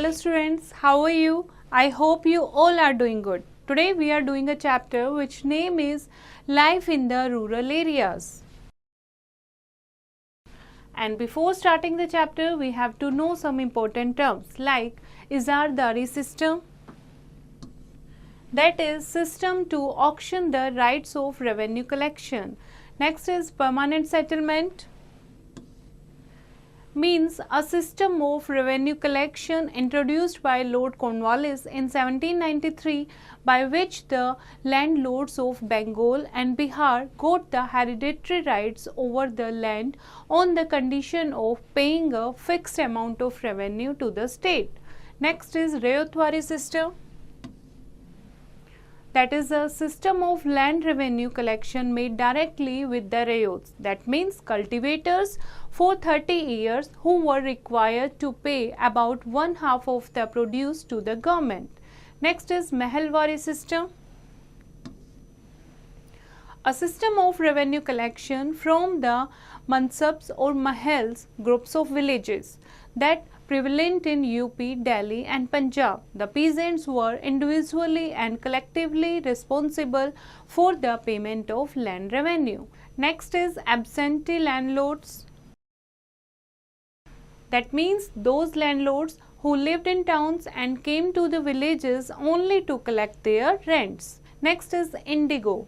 Hello students, how are you? I hope you all are doing good. Today we are doing a chapter which name is Life in the Rural Areas. And before starting the chapter, we have to know some important terms like Izardari system, that is system to auction the rights of revenue collection. Next is permanent settlement, means a system of revenue collection introduced by Lord Cornwallis in 1793 by which the landlords of Bengal and Bihar got the hereditary rights over the land on the condition of paying a fixed amount of revenue to the state. Next is Rayotwari system, that is a system of land revenue collection made directly with the rayots, that means cultivators for 30 years who were required to pay about one half of the produce to the government. Next is Mahalwari system, a system of revenue collection from the mansabs or mahals, groups of villages that prevalent in UP, Delhi and Punjab. The peasants were individually and collectively responsible for the payment of land revenue. Next is absentee landlords. That means those landlords who lived in towns and came to the villages only to collect their rents. Next is indigo.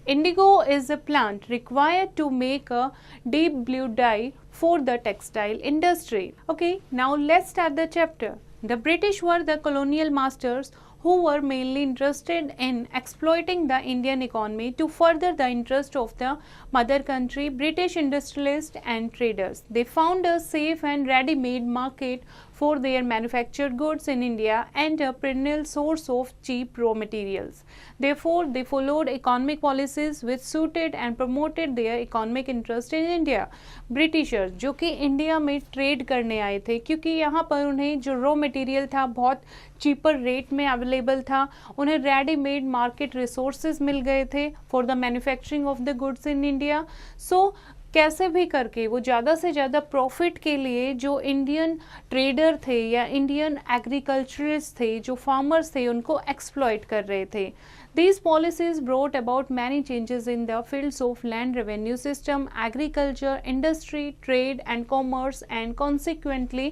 Indigo is a plant required to make a deep blue dye for the textile industry. Okay, now let's start the chapter. The British were the colonial masters who were mainly interested in exploiting the Indian economy to further the interest of the mother country, British industrialists and traders. They found a safe and ready-made market for their manufactured goods in India and a perennial source of cheap raw materials. Therefore, they followed economic policies which suited and promoted their economic interest in India. Britishers जो कि India में trade करने आए थे क्योंकि यहाँ पर उन्हें जो रॉ मटेरियल था बहुत चीपर रेट में अवेलेबल था, उन्हें रेडीमेड मार्केट रिसोर्सेज मिल गए थे for the manufacturing of the goods in India. So कैसे भी करके वो ज़्यादा से ज़्यादा प्रॉफिट के लिए जो इंडियन ट्रेडर थे या इंडियन एग्रीकल्चरिस्ट थे, जो फार्मर्स थे, उनको एक्सप्लॉइट कर रहे थे. These policies brought about many changes in the fields of land revenue system, agriculture, industry, trade and commerce and consequently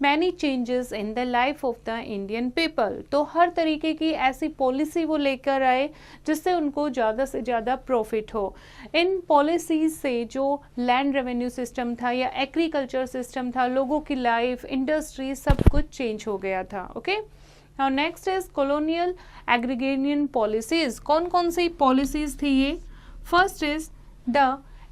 many changes in the life of the Indian people. तो हर तरीके की ऐसी policy वो लेकर आए जिससे उनको ज़्यादा से ज़्यादा प्रॉफिट हो. इन पॉलिसीज से जो लैंड रेवेन्यू सिस्टम था या एग्रीकल्चर सिस्टम था, लोगों की लाइफ, इंडस्ट्री, सब कुछ चेंज हो गया था. Okay, Now next is colonial agrarian policies. कौन कौन सी policies थी ये? First is the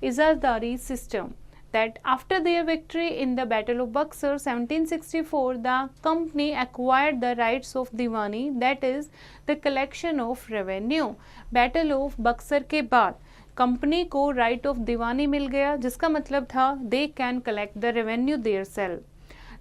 Izardari system, that after their victory in the Battle of Buxar 1764, the company acquired the rights of Diwani, that is the collection of revenue. Battle of Buxar के बाद company को right of दीवानी मिल गया, जिसका मतलब था they can collect the revenue theirself.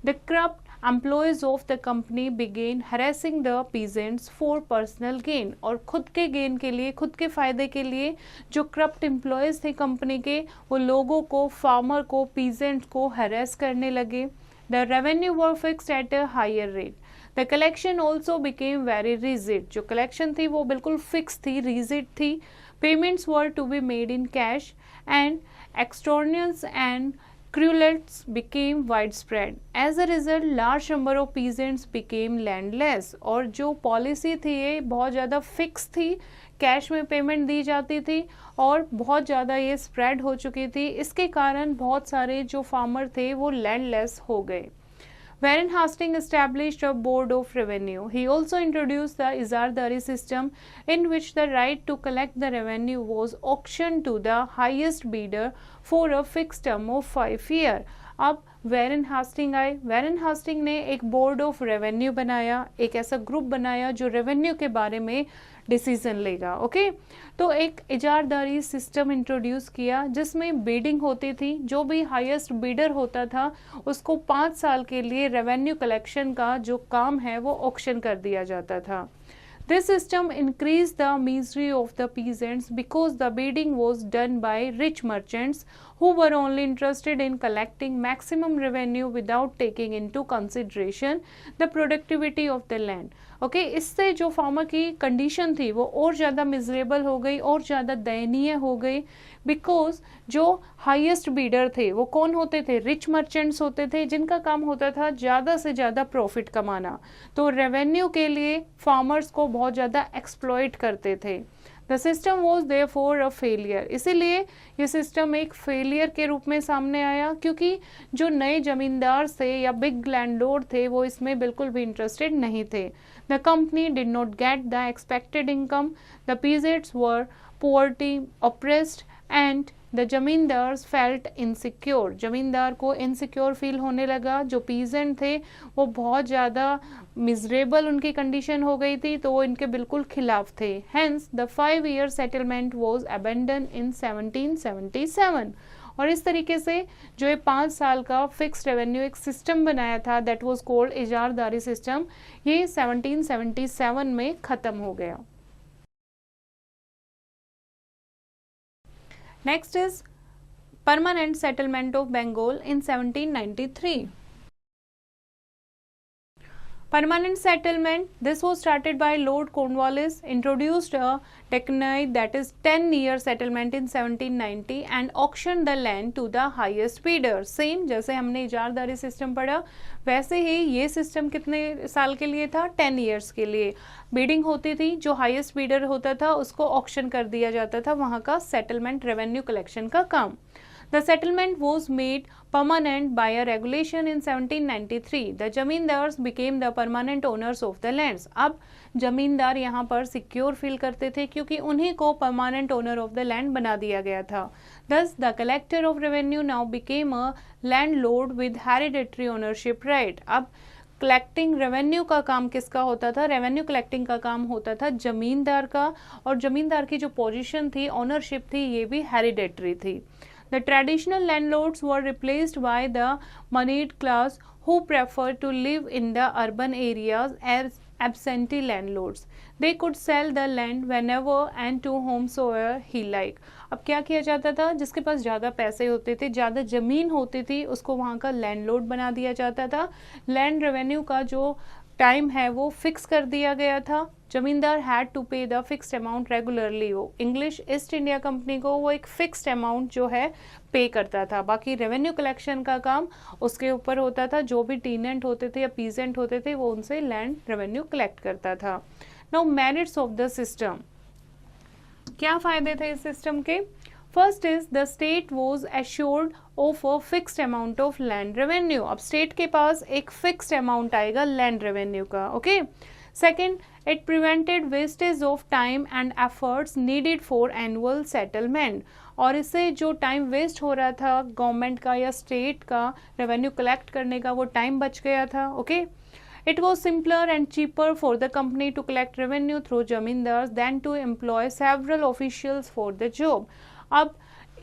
The corrupt employees of the company began harassing the peasants for personal gain. और खुद के गेन के लिए, खुद के फ़ायदे के लिए जो करप्ट एम्प्लॉयज़ थे कंपनी के, वो लोगों को, फार्मर को, पीजेंट को हरास करने लगे. The revenue were fixed at a higher rate. The collection also became very rigid. जो collection थी वो बिल्कुल फिक्स थी, rigid थी. Payments were to be made in cash and extortions and cruelties became widespread. As a result, large number of peasants became landless. और जो policy थी ये बहुत ज़्यादा फिक्स थी, कैश में पेमेंट दी जाती थी और बहुत ज़्यादा ये स्प्रेड हो चुकी थी. इसके कारण बहुत सारे जो फार्मर थे वो लैंडलेस हो गए. Warren Hastings established a board of revenue. He also introduced the Izardari system in which the right to collect the revenue was auctioned to the highest bidder for a fixed term of 5 years. अब Warren Hastings आए. Warren Hastings ने एक board of revenue बनाया, एक ऐसा group बनाया जो revenue के बारे में डिसीजन लेगा. ओके, तो एक इजारदारी सिस्टम इंट्रोड्यूस किया जिसमें बीडिंग होती थी. जो भी हाईएस्ट बीडर होता था उसको 5 साल के लिए रेवेन्यू कलेक्शन का जो काम है वो ऑक्शन कर दिया जाता था. This system increased the misery of the peasants because the bidding was done by rich merchants who were only interested in collecting maximum revenue without taking into consideration the productivity of the land. Okay इससे जो farmer की condition थी वो और ज़्यादा miserable हो गई और ज़्यादा दयनीय हो गई, बिकॉज जो हाईएस्ट बीडर थे वो कौन होते थे? रिच मर्चेंट्स होते थे, जिनका काम होता था ज़्यादा से ज़्यादा प्रॉफिट कमाना, तो रेवेन्यू के लिए फार्मर्स को बहुत ज़्यादा एक्सप्लॉइट करते थे। The system was therefore a failure, इसीलिए ये सिस्टम एक फेलियर के रूप में सामने आया, क्योंकि जो नए जमींदार थे या बिग लैंडलॉर्ड थे वो इसमें बिल्कुल भी इंटरेस्टेड नहीं थे। The company did not get the expected income, the peasants were poverty oppressed and the zamindars felt insecure, जमींदार को इनसिक्योर फील होने लगा, जो पीजेंट थे वो बहुत ज़्यादा मिजरेबल उनकी कंडीशन हो गई थी, तो वो इनके बिल्कुल खिलाफ थे। Hence the 5-year settlement was abandoned in 1777। और इस तरीके से जो ये 5 साल का फिक्स रेवेन्यू एक सिस्टम बनाया था दैट वाज कॉल्ड इजारदारी सिस्टम, ये 1777 में ख़त्म हो गया। Next is permanent settlement of Bengal in 1793. Permanent settlement, this was started by Lord Cornwallis, introduced a decade that is 10-year settlement in 1790 and auctioned the land to the highest bidder. Same जैसे हमने इजारदारी system पढ़ा वैसे ही ये system कितने साल के लिए था? 10 years के लिए। बीडिंग होती थी, जो हाईएस्ट बीडर होता था उसको ऑक्शन कर दिया जाता था, वहाँ का सेटलमेंट रेवेन्यू कलेक्शन का काम। The settlement was made permanent by a regulation in 1793. The zamindars became the permanent owners of the lands. अब जमींदार यहाँ पर सिक्योर फील करते थे क्योंकि उन्हीं को permanent owner of the land बना दिया गया था। Thus the collector of revenue now became a landlord with hereditary ownership right. अब कलेक्टिंग रेवेन्यू का काम किसका होता था? रेवेन्यू कलेक्टिंग का काम होता था जमींदार का, और जमींदार की जो पोजीशन थी, ओनरशिप थी, ये भी हेरिडेटरी थी। The traditional landlords were replaced by the moneyed class who preferred to live in the urban areas as absentee landlords. They could sell the land whenever and to whomsoever he like. अब क्या किया जाता था? जिसके पास ज़्यादा पैसे होते थे, ज़्यादा ज़मीन होती थी, उसको वहाँ का लैंडलॉर्ड बना दिया जाता था। लैंड रेवेन्यू का जो टाइम है वो फिक्स कर दिया गया था। जमींदार हैड टू पे द फिक्स्ड अमाउंट रेगुलरली। वो इंग्लिश ईस्ट इंडिया कंपनी को वो एक फिक्स्ड अमाउंट जो है पे करता था। बाकी रेवेन्यू कलेक्शन का काम उसके ऊपर होता था, जो भी टीनेंट होते थे या पीजेंट होते थे वो उनसे लैंड रेवेन्यू कलेक्ट करता था। Now merits of the system, क्या फायदे थे इस सिस्टम के? First is the state was assured of a fixed amount of land revenue. अब स्टेट के पास एक फिक्स्ड अमाउंट आएगा लैंड रेवेन्यू का, okay. Second, it prevented wastage of time and efforts needed for annual settlement. और इससे जो time waste हो रहा था गवर्नमेंट का या स्टेट का रेवेन्यू कलेक्ट करने का, वो टाइम बच गया था, okay. It was simpler and cheaper for the company to collect revenue through zamindars than to employ several officials for the job. अब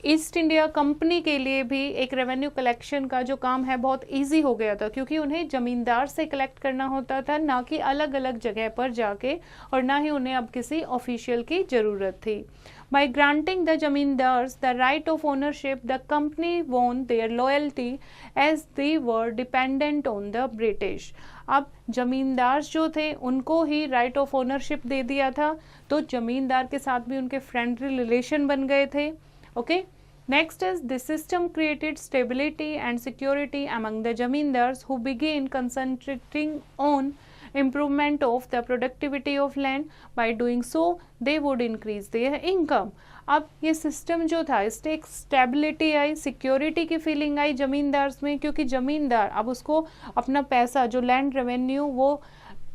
ईस्ट इंडिया कंपनी के लिए भी एक रेवेन्यू कलेक्शन का जो काम है बहुत इजी हो गया था, क्योंकि उन्हें जमींदार से कलेक्ट करना होता था, ना कि अलग अलग जगह पर जाके, और ना ही उन्हें अब किसी ऑफिशियल की ज़रूरत थी। By granting the zamindars the right of ownership, the company won their loyalty as they were dependent on the British. अब जमींदार जो थे उनको ही राइट ऑफ ओनरशिप दे दिया था, तो जमींदार के साथ भी उनके फ्रेंडली रिलेशन बन गए थे, okay. Next is this system created stability and security among the zamindars who began concentrating on improvement of the productivity of land. By doing so, they would increase their income. अब ये system जो था इससे एक stability आई, security की feeling आई जमींदार्स में, क्योंकि जमींदार अब उसको अपना पैसा जो लैंड रेवेन्यू वो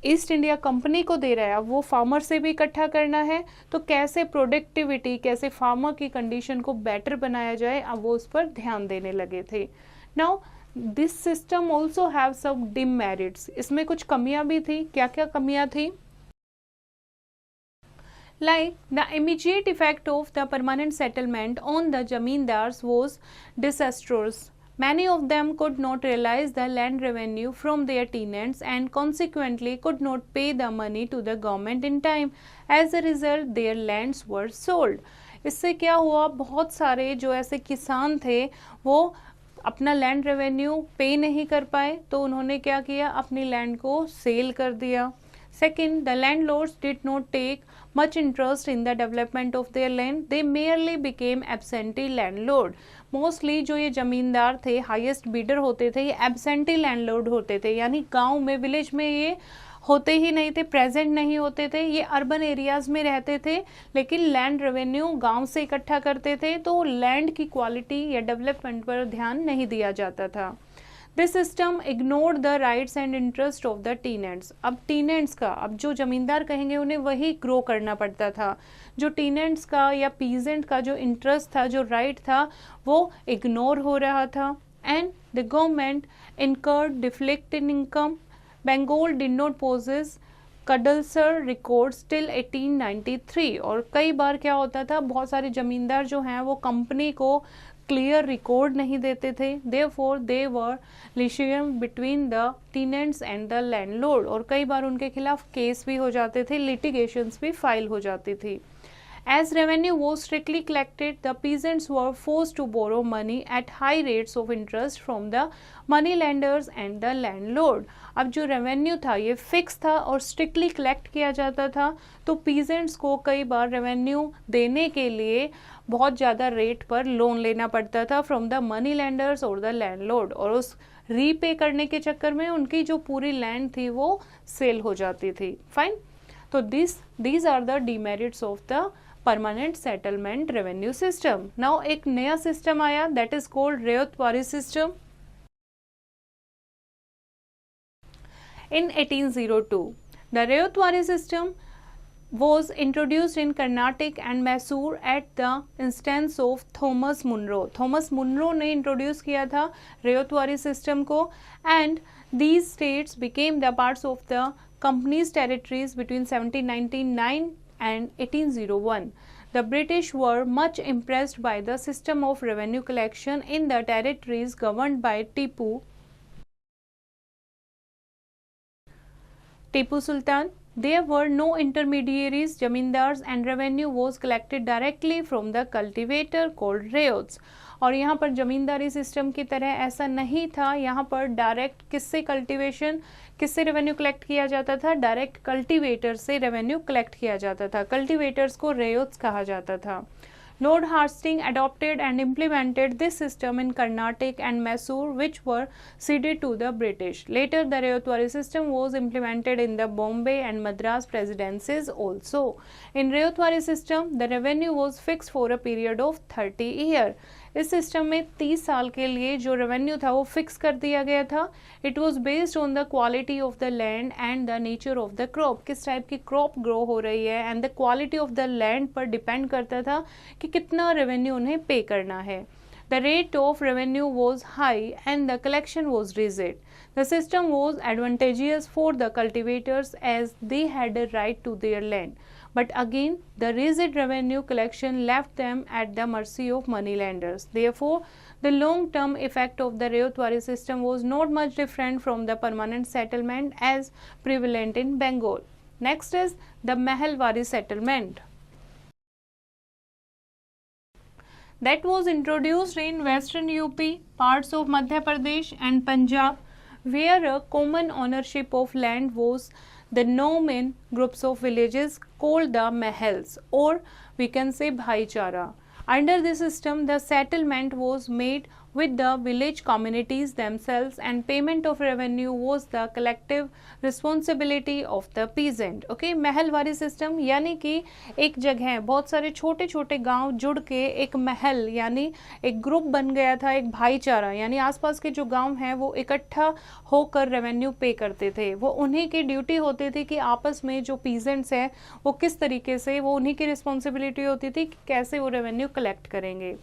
ईस्ट इंडिया कंपनी को दे रहा है, अब वो फार्मर से भी इकट्ठा करना है, तो कैसे प्रोडक्टिविटी, कैसे फार्मर की कंडीशन को बेटर बनाया जाए, अब वो उस पर ध्यान देने लगे थे। Now this system also have some demerits, इसमें कुछ कमियां भी थी। क्या क्या कमियां थी? Like the immediate effect of the permanent settlement on the zamindars was disastrous. Many of them could not realize the land revenue from their tenants and consequently could not pay the money to the government in time. As a result, their lands were sold. इससे क्या हुआ, बहुत सारे जो ऐसे किसान थे वो अपना लैंड रेवेन्यू पे नहीं कर पाए, तो उन्होंने क्या किया, अपनी लैंड को सेल कर दिया. Second, the landlords did not take much interest in the development of their land. They merely became absentee landlord. Mostly जो ये ज़मींदार थे, हाईएस्ट बीडर होते थे, ये एब्सेंटी लैंडलॉर्ड होते थे, यानी गांव में, विलेज में ये होते ही नहीं थे, प्रेजेंट नहीं होते थे. ये अर्बन एरियाज में रहते थे लेकिन लैंड रेवेन्यू गांव से इकट्ठा करते थे, तो लैंड की क्वालिटी या डेवलपमेंट पर ध्यान नहीं दिया जाता था. This system ignored the rights and interest of the tenants. अब टीनेंट्स का, अब जो जमींदार कहेंगे उन्हें वही ग्रो करना पड़ता था. जो टीनेंट्स का या पीजेंट का जो इंटरेस्ट था, जो राइट था, वो इग्नोर हो रहा था. And the government incurred deflect in income. Bengal did not possess cadastral records till 1893. और कई बार क्या होता था, बहुत सारे जमींदार जो हैं वो कंपनी को क्लियर रिकॉर्ड नहीं देते थे. Therefore they were litigation between the tenants and the landlord. और कई बार उनके खिलाफ केस भी हो जाते थे, लिटिगेशंस भी फाइल हो जाती थी. As revenue was strictly collected, the peasants were forced to borrow money at high rates of interest from the money lenders and the landlord. अब जो रेवेन्यू था ये फिक्स था और स्ट्रिक्टली कलेक्ट किया जाता था, तो पीजेंट्स को कई बार रेवेन्यू देने के लिए बहुत ज़्यादा रेट पर लोन लेना पड़ता था फ्रॉम द मनी लैंडर्स और द लैंडलॉर्ड, और उस रीपे करने के चक्कर में उनकी जो पूरी लैंड थी वो सेल हो जाती थी. फाइन. तो these are the demerits of the permanent settlement revenue system. Now एक नया सिस्टम आया, that is called ryotwari system. In 1802, the ryotwari system was introduced in Carnatic and Mysore at the instance of Thomas Munro. Thomas Munro ने introduce किया था रेयतवारी system को, and these states became the parts of the company's territories between 1799 and 1801. The British were much impressed by the system of revenue collection in the territories governed by Tipu Sultan. There were no intermediaries, jamindars, and revenue was collected directly from the cultivator called ryots. और यहाँ पर जमींदारी system की तरह ऐसा नहीं था, यहाँ पर डायरेक्ट किससे कल्टीवेशन, किससे रेवेन्यू कलेक्ट किया जाता था, डायरेक्ट कल्टीवेटर से रेवेन्यू कलेक्ट किया जाता था. कल्टीवेटर्स को रेयोट्स कहा जाता था. Lord Hastings adopted and implemented this system in Carnatic and Mysore, which were ceded to the British. Later, the Rayotwari system was implemented in the Bombay and Madras presidencies also. In Rayotwari system, the revenue was fixed for a period of 30 years. इस system में 30 साल के लिए जो revenue था वो fix कर दिया गया था. It was based on the quality of the land and the nature of the crop. किस टाइप की क्रॉप ग्रो हो रही है and the quality of the land पर डिपेंड करता था कि कितना रेवेन्यू उन्हें पे करना है. The rate of revenue was high and the collection was rigid. The system was advantageous for the cultivators as they had a right to their land. But again, the rigid revenue collection left them at the mercy of moneylenders. Therefore, the long-term effect of the Rayotwari system was not much different from the permanent settlement as prevalent in Bengal. Next is the Mahalwari settlement. That was introduced in western UP, parts of Madhya Pradesh and Punjab, where a common ownership of land was the norm in groups of villages called the Mahals, or we can say Bhaichara. Under this system, the settlement was made with the village communities themselves and payment of revenue was the collective responsibility of the peasant. Okay, Mahalwari system यानी कि एक जगह बहुत सारे छोटे छोटे गांव जुड़ के एक महल यानी एक ग्रुप बन गया था, एक भाईचारा यानी आसपास के जो गांव हैं वो इकट्ठा होकर रेवेन्यू पे करते थे. वो उन्हीं की ड्यूटी होती थी कि आपस में जो पीजेंट्स हैं वो किस तरीके से, वो उन्हीं की रिस्पॉन्सिबिलिटी होती थी कि कैसे वो रेवेन्यू कलेक्ट करेंगे.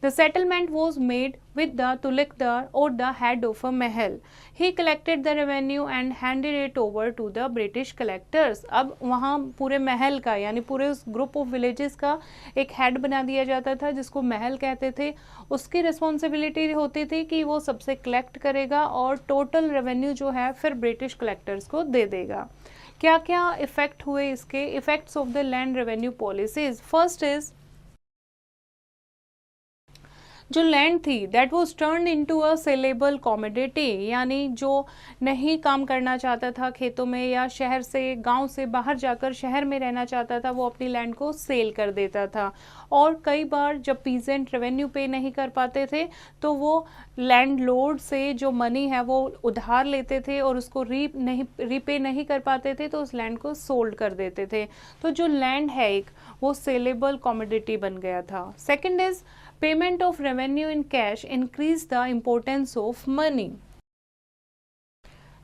The settlement was made with the tulekdar or the head of a Mahal. He collected the revenue and handed it over to the British collectors. अब वहाँ पूरे महल का यानी पूरे उस ग्रुप ऑफ विलेजेस का एक हेड बना दिया जाता था जिसको महल कहते थे. उसकी रिस्पॉन्सिबिलिटी होती थी कि वो सबसे कलेक्ट करेगा और टोटल रेवेन्यू जो है फिर ब्रिटिश कलेक्टर्स को दे देगा. क्या क्या इफेक्ट हुए इसके? Effects of the land revenue policies. First is जो लैंड थी that was turned into a saleable commodity, यानी जो नहीं काम करना चाहता था खेतों में या शहर से गांव से बाहर जाकर शहर में रहना चाहता था वो अपनी लैंड को सेल कर देता था. और कई बार जब पीजेंट रेवेन्यू पे नहीं कर पाते थे तो वो लैंडलॉर्ड से जो मनी है वो उधार लेते थे और उसको रीपे नहीं कर पाते थे तो उस लैंड को सोल्ड कर देते थे. तो जो लैंड है एक वो सेलेबल कॉमोडिटी बन गया था. Second is payment of revenue in cash increase the importance of money.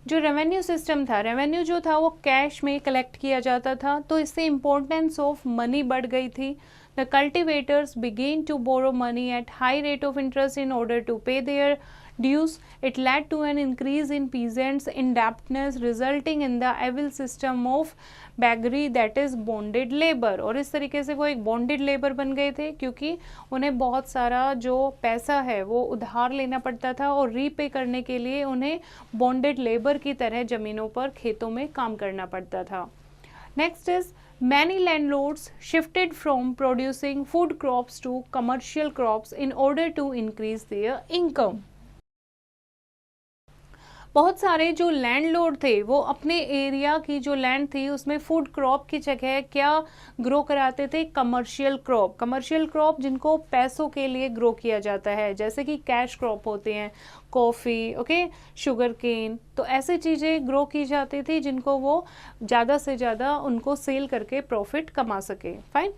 जो रेवेन्यू सिस्टम था, रेवेन्यू जो था वो कैश में कलेक्ट किया जाता था तो इससे इम्पोर्टेंस ऑफ मनी बढ़ गई थी. The cultivators began to borrow money at high rate of interest in order to pay their dues. It led to an increase in peasants' indebtedness, resulting in the evil system of beggary, that is bonded labor. और इस तरीके से वो एक bonded labor बन गए थे क्योंकि उन्हें बहुत सारा जो पैसा है वो उधार लेना पड़ता था और रीपे करने के लिए उन्हें bonded labor की तरह ज़मीनों पर खेतों में काम करना पड़ता था. Next is many landlords shifted from producing food crops to commercial crops in order to increase their income. बहुत सारे जो लैंडलॉर्ड थे वो अपने एरिया की जो लैंड थी उसमें फूड क्रॉप की जगह क्या ग्रो कराते थे? Commercial crop. कमर्शियल क्रॉप जिनको पैसों के लिए ग्रो किया जाता है जैसे कि कैश क्रॉप होते हैं, कॉफ़ी, ओके, शुगर केन. तो ऐसी चीज़ें ग्रो की जाती थी जिनको वो ज़्यादा से ज़्यादा उनको सेल करके प्रॉफिट कमा सके. Fine.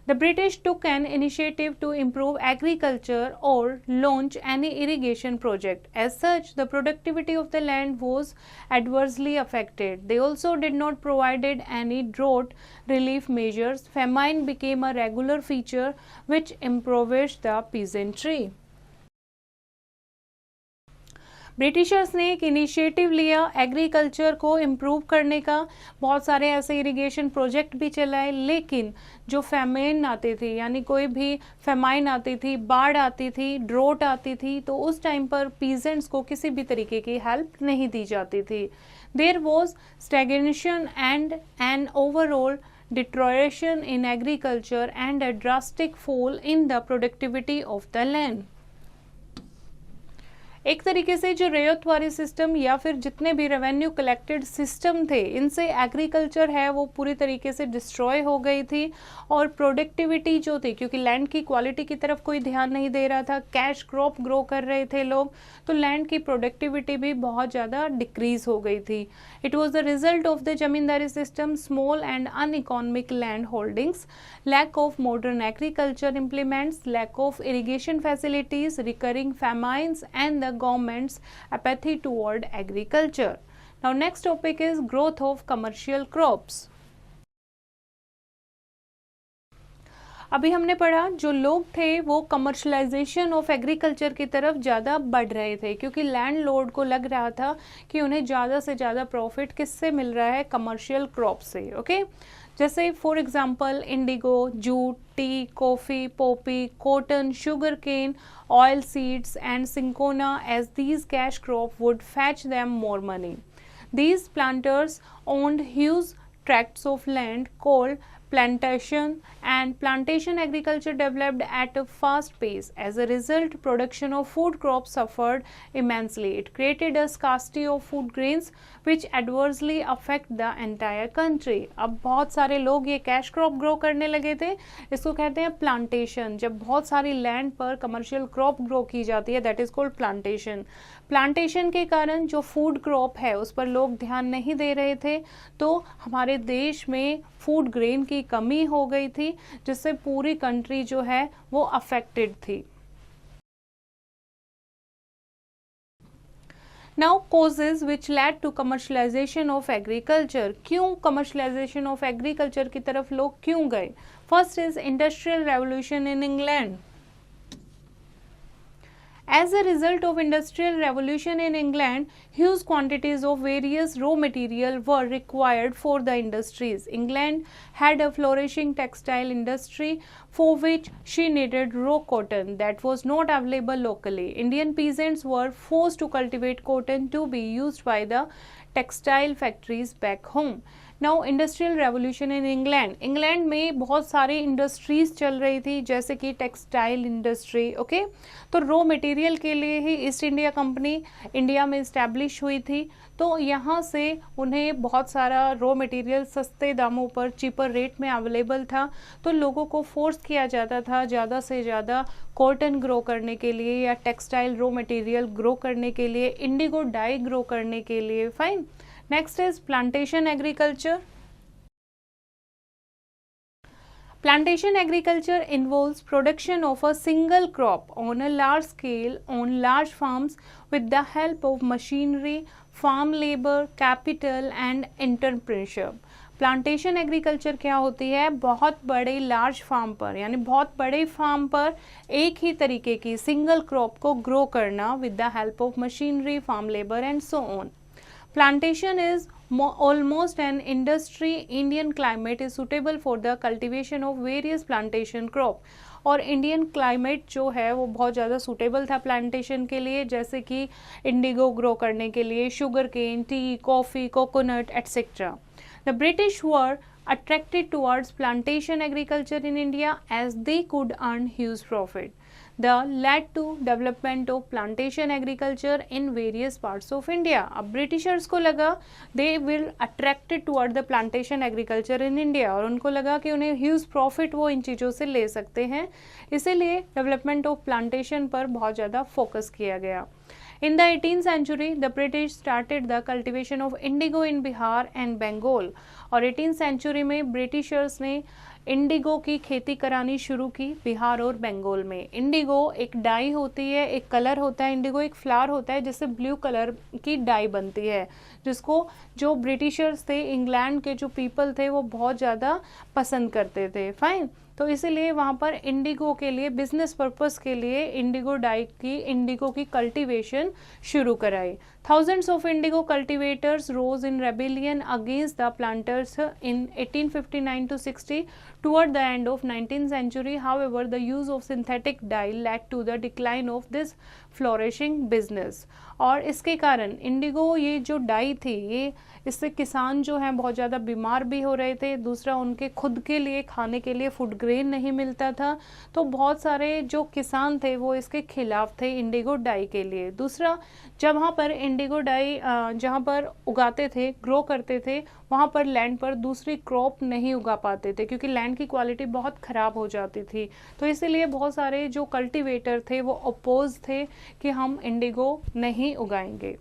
The British took an initiative to improve agriculture or launch any irrigation project. As such, the productivity of the land was adversely affected. They also did not provide any drought relief measures. Famine became a regular feature which impoverished the peasantry. Britishers ने एक initiative लिया agriculture को improve करने का. बहुत सारे ऐसे irrigation project भी चलाए लेकिन जो फेमाइन आती थी यानी कोई भी फेमाइन आती थी, बाढ़ आती थी, ड्रोट आती थी तो उस टाइम पर पीजेंट्स को किसी भी तरीके की हेल्प नहीं दी जाती थी. There was stagnation and an overall deterioration in agriculture and a drastic fall in the productivity of the land. एक तरीके से जो रेयतवारी सिस्टम या फिर जितने भी रेवेन्यू कलेक्टेड सिस्टम थे इनसे एग्रीकल्चर है वो पूरी तरीके से डिस्ट्रॉय हो गई थी और प्रोडक्टिविटी जो थी क्योंकि लैंड की क्वालिटी की तरफ कोई ध्यान नहीं दे रहा था, कैश क्रॉप ग्रो कर रहे थे लोग तो लैंड की प्रोडक्टिविटी भी बहुत ज़्यादा डिक्रीज हो गई थी. It was the result of the zamindari system, small and uneconomic land holdings, lack of modern agriculture implements, lack of irrigation facilities, recurring famines and the government's apathy toward agriculture. Now next topic is growth of commercial crops. अभी हमने पढ़ा जो लोग थे वो commercialisation of agriculture की तरफ ज़्यादा बढ़ रहे थे क्योंकि लैंडलॉर्ड को लग रहा था कि उन्हें ज़्यादा से ज़्यादा प्रॉफिट किससे मिल रहा है? कमर्शियल क्रॉप से. ओके जैसे for example indigo, jute, tea, coffee, poppy, cotton, sugar cane, oil seeds and cinchona as these cash crop would fetch them more money. These planters owned huge tracts of land called plantation and plantation agriculture developed at a fast pace. As a result, production of food crops suffered immensely. It created a scarcity of food grains which adversely affect the entire country. अब बहुत सारे लोग ये cash crop grow करने लगे थे, इसको कहते हैं प्लांटेशन. जब बहुत सारी लैंड पर कमर्शियल क्रॉप ग्रो की जाती है that is called plantation. Plantation के कारण जो फूड क्रॉप है उस पर लोग ध्यान नहीं दे रहे थे तो हमारे देश में फूड ग्रेन की कमी हो गई थी जिससे पूरी कंट्री जो है वो अफेक्टेड थी. Now causes which led to commercialization of agriculture. क्यों commercialization of agriculture की तरफ लोग क्यों गए? First is industrial revolution in England. As a result of industrial revolution in England, huge quantities of various raw material were required for the industries. England had a flourishing textile industry for which she needed raw cotton that was not available locally. Indian peasants were forced to cultivate cotton to be used by the textile factories back home. Now industrial revolution in England में बहुत सारी industries चल रही थी, जैसे कि textile industry, okay. तो raw material के लिए ही ईस्ट इंडिया कंपनी इंडिया में इस्टेब्लिश हुई थी, तो यहाँ से उन्हें बहुत सारा रॉ मटेरियल सस्ते दामों पर, चीपर रेट में अवेलेबल था, तो लोगों को फोर्स किया जाता था ज़्यादा से ज़्यादा कॉटन ग्रो करने के लिए या टेक्सटाइल रॉ मटेरियल ग्रो करने के लिए, इंडिगो डाई ग्रो करने के लिए, fine. Next is plantation agriculture. Plantation agriculture involves production of a single crop on a large scale on large farms with the help of machinery, farm labor, capital and entrepreneurship. Plantation agriculture क्या होती है? बहुत बड़े large farm पर, यानी बहुत बड़े farm पर एक ही तरीके की सिंगल क्रॉप को ग्रो करना with the help of machinery, farm labour and so on. Plantation is almost an industry. Indian climate is suitable for the cultivation of various plantation crop. और इंडियन क्लाइमेट जो है वो बहुत ज़्यादा suitable था plantation के लिए, जैसे कि इंडिगो ग्रो करने के लिए, sugar cane, tea, coffee, coconut etcetera. The British were attracted towards plantation agriculture in India as they could earn huge profit. That led to development of plantation agriculture in various parts of India. अब Britishers को लगा they will attracted toward the plantation agriculture in India, और उनको लगा कि उन्हें huge profit वो इन चीज़ों से ले सकते हैं, इसीलिए डेवलपमेंट ऑफ प्लांटेशन पर बहुत ज़्यादा फोकस किया गया. In the 18th century, the British started the cultivation of indigo in Bihar and Bengal. और 18th century में ब्रिटिशर्स ने इंडिगो की खेती करानी शुरू की बिहार और बंगाल में. इंडिगो एक डाई होती है, एक कलर होता है, इंडिगो एक फ्लावर होता है जिससे ब्लू कलर की डाई बनती है, जिसको जो ब्रिटिशर्स थे, इंग्लैंड के जो पीपल थे, वो बहुत ज़्यादा पसंद करते थे, फाइन. तो इसीलिए वहाँ पर इंडिगो के लिए, बिजनेस पर्पस के लिए इंडिगो डाई की, इंडिगो की कल्टीवेशन शुरू कराई. Thousands of indigo cultivators rose in rebellion against the planters in 1859 to 60. Toward the end of 19th century, however, the use of synthetic dye led to the decline of this flourishing business. और इसके कारण Indigo, ये जो die थी, ये इससे किसान जो हैं बहुत ज़्यादा बीमार भी हो रहे थे. दूसरा, उनके खुद के लिए खाने के लिए फूड ग्रेन नहीं मिलता था, तो बहुत सारे जो किसान थे वो इसके खिलाफ थे इंडिगो डाई के लिए. दूसरा, जहाँ पर इंडिगो डाई जहाँ पर उगाते थे, ग्रो करते थे, वहाँ पर लैंड पर दूसरी क्रॉप नहीं उगा पाते थे क्योंकि लैंड की क्वालिटी बहुत ख़राब हो जाती थी. तो इसीलिए बहुत सारे जो कल्टीवेटर थे वो अपोज थे कि हम इंडिगो नहीं उगाएंगे.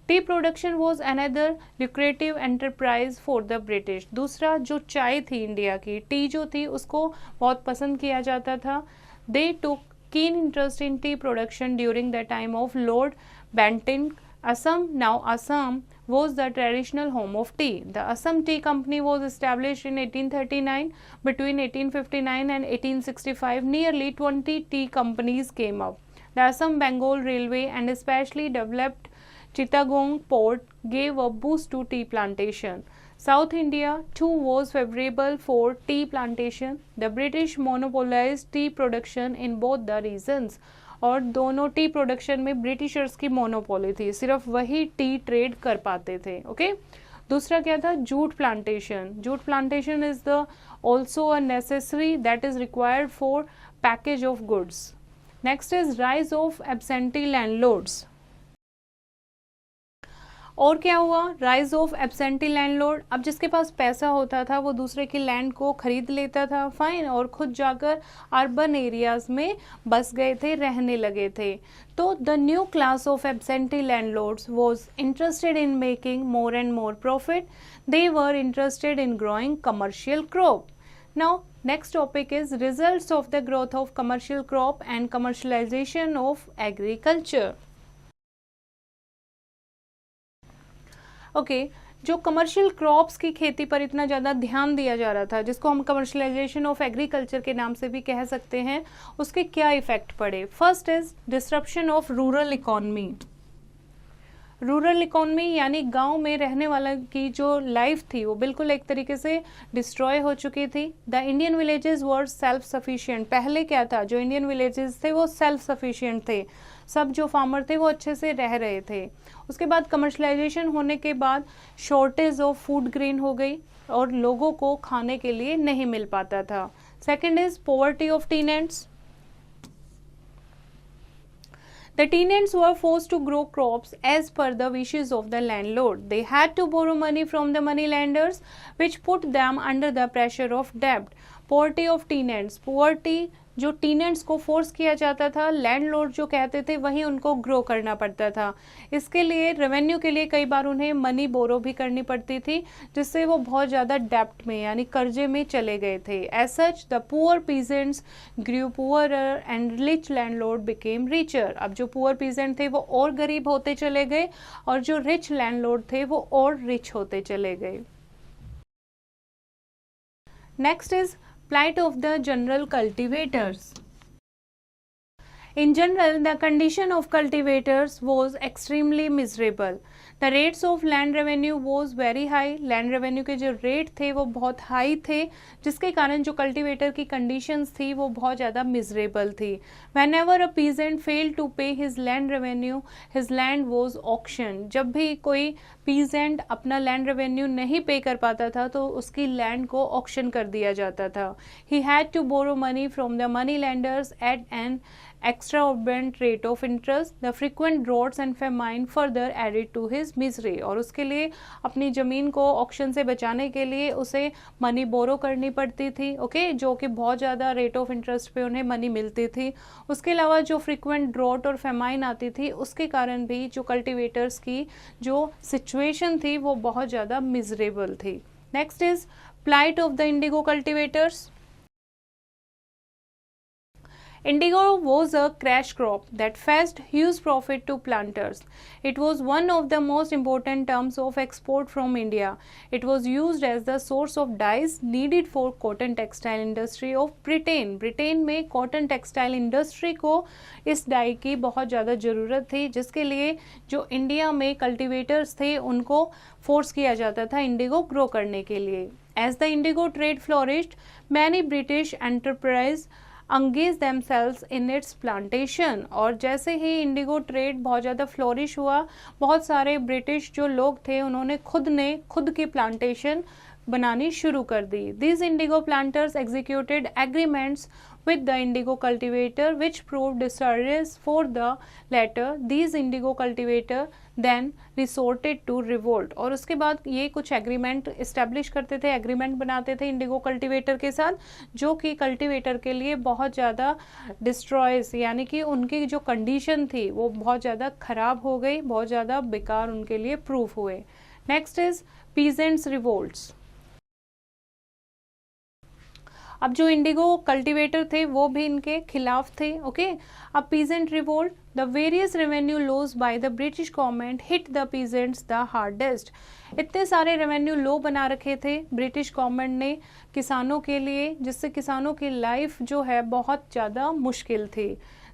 Tea production was another lucrative enterprise for the British. दूसरा, जो चाय थी इंडिया की, टी जो थी उसको बहुत पसंद किया जाता था. दे टुक keen interest in tea production during the time of Lord Bentinck. Assam, now Assam, was the traditional home of tea. The Assam Tea Company was established in 1839. Between 1859 and 1865, nearly 20 tea companies came up. The Assam Bengal Railway and especially developed Chittagong port gave a boost to tea plantation. South India too was favorable for tea plantation. The British monopolized tea production in both the regions. और दोनों T production में Britishers की monopoly थी, सिर्फ वही T trade कर पाते थे, ओके. दूसरा क्या था? Jute plantation. Jute plantation is the also a necessary that is required for package of goods. Next is rise of absentee landlords. और क्या हुआ? Rise of absentee landlord. अब जिसके पास पैसा होता था वो दूसरे की लैंड को खरीद लेता था, फाइन, और खुद जाकर अर्बन एरियाज में बस गए थे, रहने लगे थे. तो the new class of absentee landlords was interested in making more and more profit. They were interested in growing commercial crop. Now next topic is results of the growth of commercial crop and commercialization of agriculture. Okay, जो commercial crops की खेती पर इतना ज़्यादा ध्यान दिया जा रहा था, जिसको हम कमर्शलाइजेशन ऑफ एग्रीकल्चर के नाम से भी कह सकते हैं, उसके क्या इफेक्ट पड़े? First is disruption of rural economy. Rural economy यानी गांव में रहने वाला की जो लाइफ थी वो बिल्कुल एक तरीके से डिस्ट्रॉय हो चुकी थी। The Indian villages were self sufficient. पहले क्या था, जो इंडियन विलेजेस थे वो सेल्फ सफिशिएंट थे, सब जो फार्मर थे वो अच्छे से रह रहे थे। उसके बाद कमर्शलाइजेशन होने के बाद शॉर्टेज ऑफ फूड ग्रेन हो गई और लोगों को खाने के लिए नहीं मिल पाता था। Second is poverty of tenants. The tenants were forced to grow crops as per the wishes of the landlord. They had to borrow money from the moneylenders, which put them under the pressure of debt. Poverty of tenants. Poverty जो tenants को force किया जाता था, landlord जो कहते थे वही उनको ग्रो करना पड़ता था। इसके लिए रेवेन्यू के लिए कई बार उन्हें मनी बोरो भी करनी पड़ती थी, जिससे वो बहुत ज़्यादा डेप्ट में यानी कर्जे में चले गए थे। As such the poor peasants grew poorer and rich landlord became richer. अब जो पुअर पीजेंट थे वो और गरीब होते चले गए और जो रिच लैंडलॉर्ड थे वो और रिच होते चले गए। Next is plight of the general cultivators. In general, the condition of cultivators was extremely miserable. The rates of land revenue was very high. Land revenue के जो रेट थे वो बहुत हाई थे, जिसके कारण जो कल्टिवेटर की कंडीशंस थी वो बहुत ज़्यादा मिजरेबल थी। Whenever a peasant failed to pay his land revenue, his land was auctioned. जब भी कोई पीजेंट अपना लैंड रेवेन्यू नहीं पे कर पाता था तो उसकी लैंड को ऑक्शन कर दिया जाता था। He had to borrow money from the money lenders at an exorbitant rate of interest. The frequent droughts and famine further added to his misery. और उसके लिए अपनी ज़मीन को ऑक्शन से बचाने के लिए उसे मनी बोरो करनी पड़ती थी, ओके, जो कि बहुत ज़्यादा रेट ऑफ इंटरेस्ट पे उन्हें मनी मिलती थी। उसके अलावा जो फ्रीक्वेंट ड्रॉट और फेमाइन आती थी उसके कारण भी जो कल्टिवेटर्स की जो सिचुएशन थी वो बहुत ज़्यादा मिजरेबल थी। Next is plight of the indigo cultivators. Indigo was a cash crop that fetched huge profit to planters. It was one of the most important terms of export from India. It was used as the source of dyes needed for cotton textile industry of Britain. Britain में cotton textile industry को इस die की बहुत ज़्यादा ज़रूरत थी, जिसके लिए जो इंडिया में कल्टिवेटर्स थे उनको फोर्स किया जाता था इंडिगो ग्रो करने के लिए। As the indigo trade flourished, many British enterprise engaged themselves in its plantation. और जैसे ही इंडिगो ट्रेड बहुत ज़्यादा फ्लोरिश हुआ, बहुत सारे ब्रिटिश जो लोग थे उन्होंने खुद की प्लांटेशन बनानी शुरू कर दी। These indigo planters executed agreements with the indigo cultivator which proved disastrous for the latter. These indigo cultivator then resorted to revolt. और उसके बाद ये कुछ एग्रीमेंट इस्टेब्लिश करते थे, एग्रीमेंट बनाते थे इंडिगो कल्टिवेटर के साथ, जो कि कल्टिवेटर के लिए बहुत ज़्यादा डिस्ट्रॉयस यानी कि उनकी जो कंडीशन थी वो बहुत ज़्यादा ख़राब हो गई, बहुत ज़्यादा बेकार उनके लिए प्रूफ हुए। Next is peasants revolts. अब जो इंडिगो कल्टिवेटर थे वो भी इनके खिलाफ थे, ओके। अब peasant revolt, the various revenue loss by the British government hit the peasants the hardest. इतने सारे रेवेन्यू लो बना रखे थे ब्रिटिश गवर्नमेंट ने किसानों के लिए, जिससे किसानों की लाइफ जो है बहुत ज़्यादा मुश्किल थी।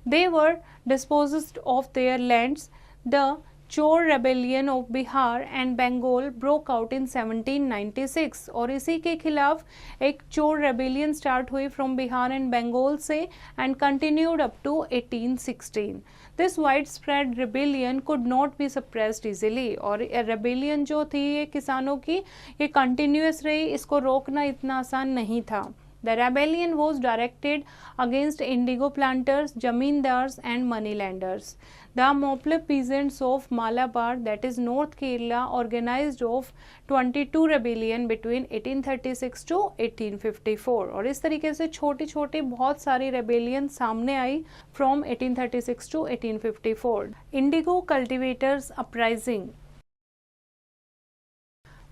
They were disposed off their lands. The Chuar rebellion of Bihar and Bengal broke out in 1796 और इसी के खिलाफ एक चोर रेबेलियन स्टार्ट हुई फ्रॉम बिहार एंड बंगाल से and continued up to 1816। This wide spread rebellion could not be suppressed easily. और रेबेलियन जो थी ये किसानों की ये कंटिन्यूस रही, इसको रोकना इतना आसान नहीं था। The rebellion was directed against indigo planters, zamindars and moneylenders. The Mopley peasants of Malabar, that is North Kerala, organized of 22 rebellion between 1836 to 1854. और इस तरीके से छोटी छोटी बहुत सारी rebellion सामने आई from 1836 to 1854. Indigo cultivators uprising.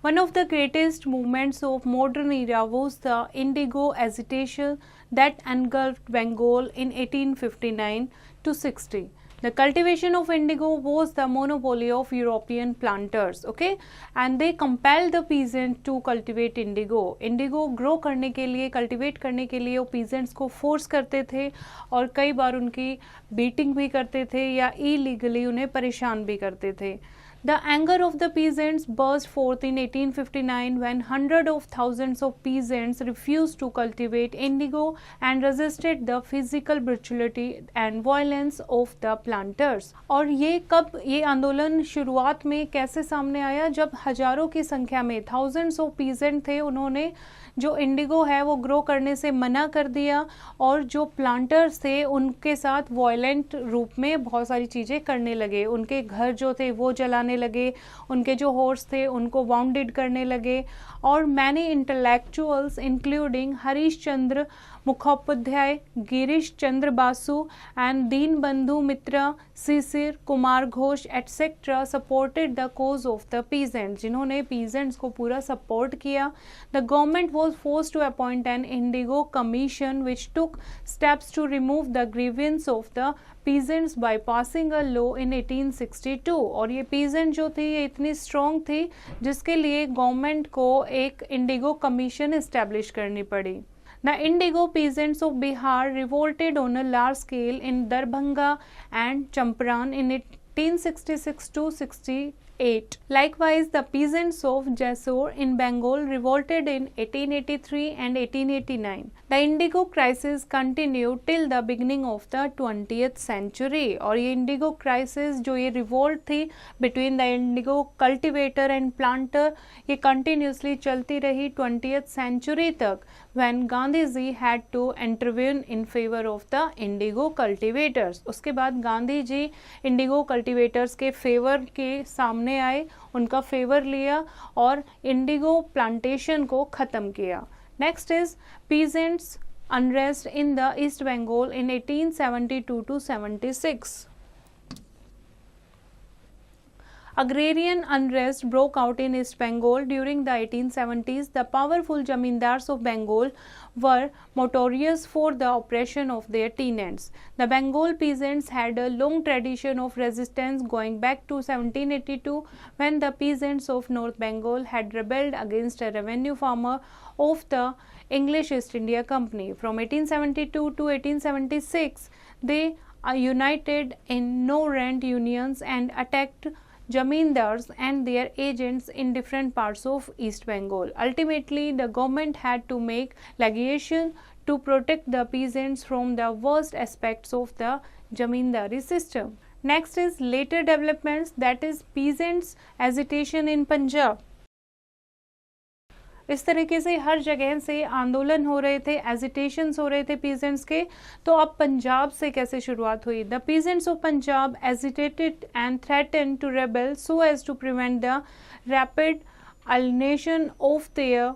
One of the greatest movements of modern era was the Indigo agitation that engulfed Bengal in 1859 to 60. The cultivation of indigo was the monopoly of European planters, okay, and they compelled the peasant to cultivate indigo. Indigo grow करने के लिए, cultivate करने के लिए वो peasants को force करते थे और कई बार उनकी beating भी करते थे या illegally उन्हें परेशान भी करते थे. The anger of the peasants burst forth in 1859 when hundreds of thousands of peasants refused to cultivate indigo and resisted the physical brutality and violence of the planters. और ये आंदोलन शुरुआत में कैसे सामने आया, जब हजारों की संख्या में thousands of peasants थे, उन्होंने जो इंडिगो है वो ग्रो करने से मना कर दिया और जो प्लांटर्स थे उनके साथ वायलेंट रूप में बहुत सारी चीज़ें करने लगे. उनके घर जो थे वो जलाने लगे, उनके जो हॉर्स थे उनको वाउंडेड करने लगे. और many intellectuals including Harish Chandra Mukhopadhyay, Girish Chandra Basu and Dinabandhu Mitra, Shishir Kumar Ghosh etcetera supported the cause of the peasants, जिन्होंने पीजेंट्स को पूरा सपोर्ट किया. The government was forced to appoint an indigo commission which took steps to remove the grievance of the peasants by passing a law in 1862. और ये peasant जो थी ये इतनी strong थी जिसके लिए गवर्नमेंट को एक इंडिगो कमीशन एस्टेब्लिश करनी पड़ी. The indigo peasants of Bihar revolted on a large scale in Darbhanga and Champaran in 1866 to 68. Likewise, the peasants of Jessore in Bengal revolted in 1883 and 1889. The indigo crisis continued till the beginning of the 20th century. और ये indigo crisis जो ये revolt थी between the indigo cultivator and planter, ये continuously चलती रही 20th century तक, when Gandhi ji had to intervene in favor of the indigo cultivators. उसके बाद गांधी जी indigo cultivators के फेवर के सामने आए, उनका फेवर लिया और इंडिगो प्लांटेशन को ख़त्म किया. Next is peasants unrest in the east Bengal in 1872 to 76. Agrarian unrest broke out in East Bengal during the 1870s. The powerful zamindars of Bengal were notorious for the oppression of their tenants. The Bengal peasants had a long tradition of resistance going back to 1782, when the peasants of North Bengal had rebelled against a revenue farmer of the English East India Company. From 1872 to 1876, they united in no-rent unions and attacked Jamindars and their agents in different parts of East Bengal. Ultimately, the government had to make legislation to protect the peasants from the worst aspects of the Jamindari system. Next is later developments, that is peasants agitation in Punjab. इस तरीके से हर जगह से आंदोलन हो रहे थे, agitations हो रहे थे पीजेंट्स के. तो अब पंजाब से कैसे शुरुआत हुई? The peasants of Punjab agitated and threatened to rebel so as to prevent the rapid alienation of their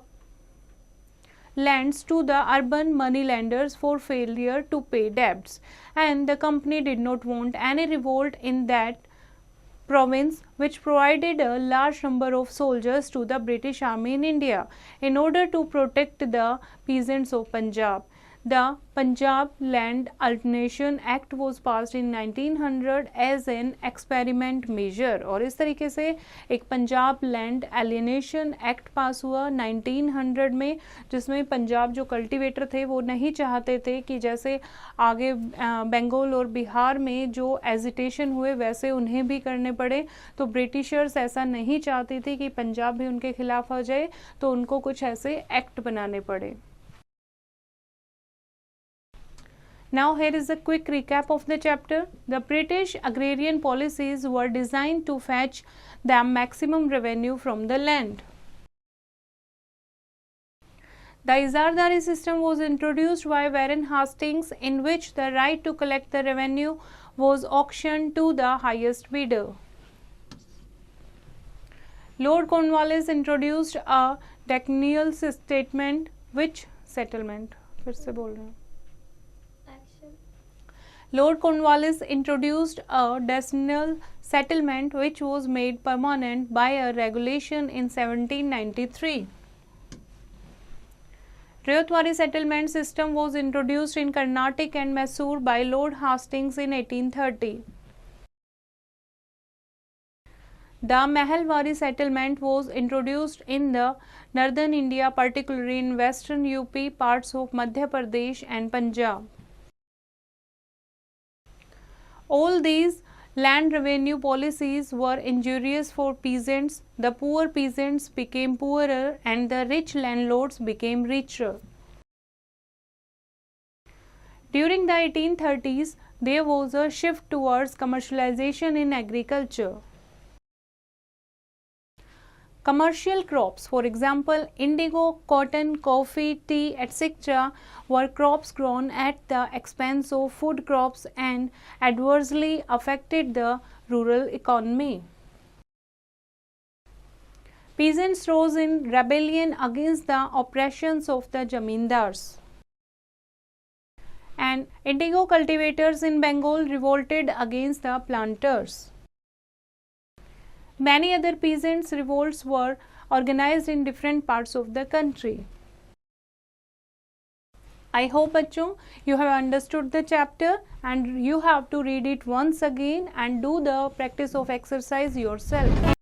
lands to the urban moneylenders for failure to pay debts, and the company did not want any revolt in that province, which provided a large number of soldiers to the British Army in India in order to protect the peasants of Punjab. The Punjab Land Alienation Act was passed in 1900 as an experiment measure, और इस तरीके से एक Punjab land alienation act पास हुआ 1900 में, जिसमें पंजाब जो cultivator थे वो नहीं चाहते थे कि जैसे आगे बंगाल और बिहार में जो एजिटेशन हुए वैसे उन्हें भी करने पड़े. तो ब्रिटिशर्स ऐसा नहीं चाहती थी कि पंजाब भी उनके खिलाफ आ जाए, तो उनको कुछ ऐसे एक्ट बनाने पड़े. Now here is a quick recap of the chapter. The British agrarian policies were designed to fetch the maximum revenue from the land. The Izardari system was introduced by Warren Hastings, in which the right to collect the revenue was auctioned to the highest bidder. Lord Cornwallis introduced a decennial statement which settlement फिर से बोल रहे हैं. Lord Cornwallis introduced a decennial settlement which was made permanent by a regulation in 1793. Rayotwari settlement system was introduced in Carnatic and Mysore by Lord Hastings in 1830. The Mahalwari settlement was introduced in the northern India, particularly in western UP, parts of Madhya Pradesh and Punjab. All these land revenue policies were injurious for peasants. The poor peasants became poorer and the rich landlords became richer. During the 1830s, there was a shift towards commercialization in agriculture. Commercial crops, for example, indigo, cotton, coffee, tea, etc., were crops grown at the expense of food crops and adversely affected the rural economy. Peasants rose in rebellion against the oppressions of the zamindars. And indigo cultivators in Bengal revolted against the planters. Many other peasants' revolts were organized in different parts of the country. I hope बच्चों you have understood the chapter and you have to read it once again and do the practice of exercise yourself.